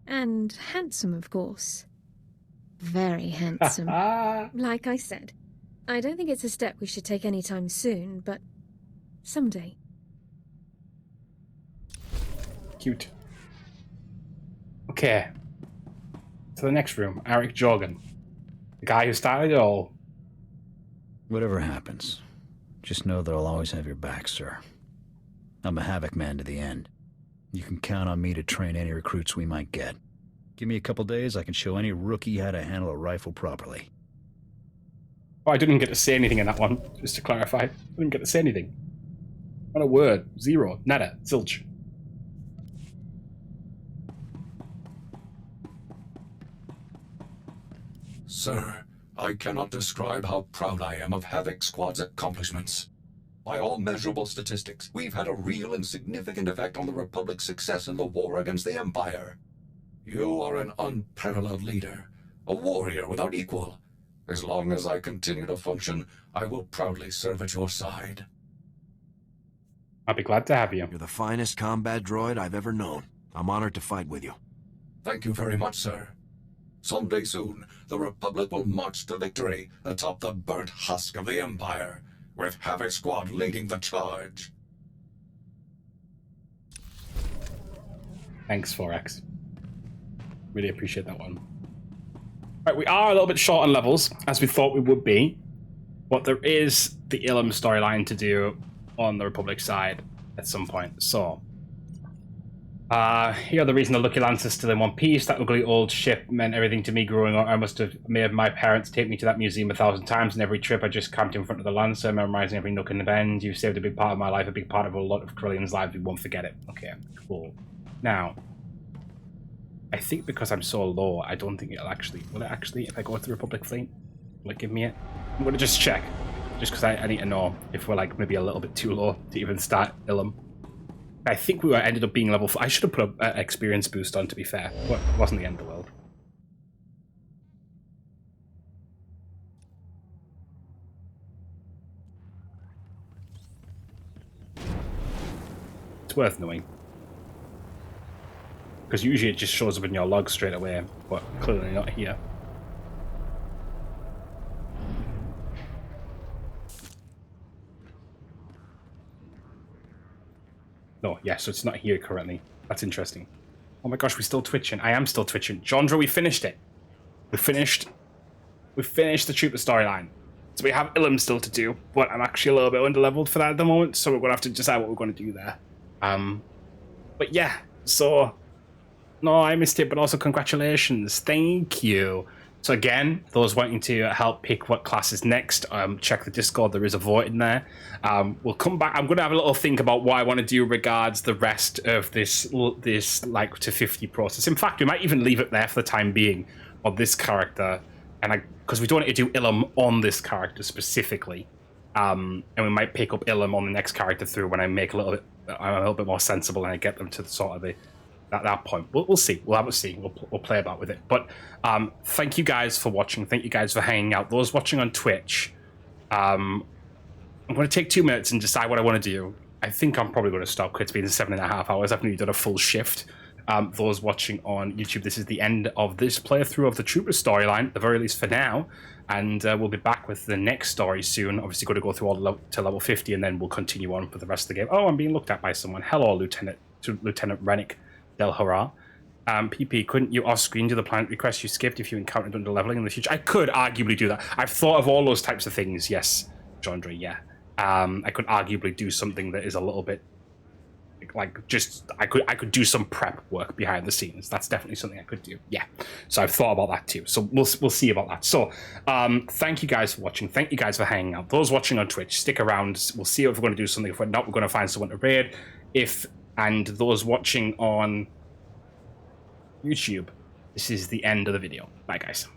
And handsome, of course. Very handsome. Like I said, I don't think it's a step we should take anytime soon, but someday. Cute. Okay. To the next room. Eric Jorgen. The guy who started it all. Whatever happens, just know that I'll always have your back, sir. I'm a Havoc man to the end. You can count on me to train any recruits we might get. Give me a couple days, I can show any rookie how to handle a rifle properly. Oh, I didn't get to say anything in that one, just to clarify. I didn't get to say anything. Not a word. Zero. Nada. Zilch. Sir, I cannot describe how proud I am of Havoc Squad's accomplishments. By all measurable statistics, we've had a real and significant effect on the Republic's success in the war against the Empire. You are an unparalleled leader, a warrior without equal. As long as I continue to function, I will proudly serve at your side. I'll be glad to have you. You're the finest combat droid I've ever known. I'm honored to fight with you. Thank you very much, sir. Someday soon, the Republic will march to victory atop the burnt husk of the Empire, with Havoc Squad leading the charge. Thanks, 4X. Really appreciate that one. Right, we are a little bit short on levels, as we thought we would be, but there is the Ilum storyline to do on the Republic side at some point. So, here the reason the Lucky Lancer's still in one piece. That ugly old ship meant everything to me growing up. I must have made my parents take me to that museum 1,000 times, and every trip I just camped in front of the Lancer, memorizing every nook and bend. You've saved a big part of my life, a big part of a lot of Corellians' lives. We won't forget it. Okay, cool. Now, I think because I'm so low, I don't think it'll actually... Will it actually, if I go to the Republic fleet, will it give me it? I'm going to just check. Just because I need to know if we're like maybe a little bit too low to even start Ilum. I think we ended up being level 4. I should have put an experience boost on, to be fair. But it wasn't the end of the world. It's worth knowing. Because usually it just shows up in your log straight away, but clearly not here. No, yeah, so it's not here currently. That's interesting. Oh my gosh, we're still twitching. I am still twitching. Jandra, we finished it. We finished the Trooper storyline. So we have Ilum still to do, but I'm actually a little bit under-leveled for that at the moment, so we're going to have to decide what we're going to do there. But yeah, so... No, I missed it, but also congratulations. Thank you. So again, those wanting to help pick what class is next, check the Discord. There is a vote in there. We'll come back. I'm going to have a little think about what I want to do regards the rest of this like to 50 process. In fact, we might even leave it there for the time being on this character, and because we don't want to do Ilum on this character specifically, and we might pick up Ilum on the next character through when I make I'm a little bit more sensible and I get them to sort of at that point. We'll see. We'll have a see. We'll play about with it. But thank you guys for watching. Thank you guys for hanging out. Those watching on Twitch, I'm going to take 2 minutes and decide what I want to do. I think I'm probably going to stop because it's been 7.5 hours. I've nearly done a full shift. Those watching on YouTube, this is the end of this playthrough of the Trooper storyline, at the very least for now. And we'll be back with the next story soon. Obviously, got to go through all to level 50, and then we'll continue on for the rest of the game. Oh, I'm being looked at by someone. Hello, Lieutenant Rennick Del Hurrah. PP, couldn't you off-screen do the planet request you skipped if you encountered under-leveling in the future? I could arguably do that. I've thought of all those types of things, yes, Jandra, yeah. I could arguably do something that is a little bit like just I could do some prep work behind the scenes. That's definitely something I could do. Yeah. So I've thought about that too. So we'll see about that. So thank you guys for watching. Thank you guys for hanging out. Those watching on Twitch, stick around. We'll see if we're going to do something. If we're not, we're going to find someone to raid. And those watching on YouTube, this is the end of the video. Bye guys.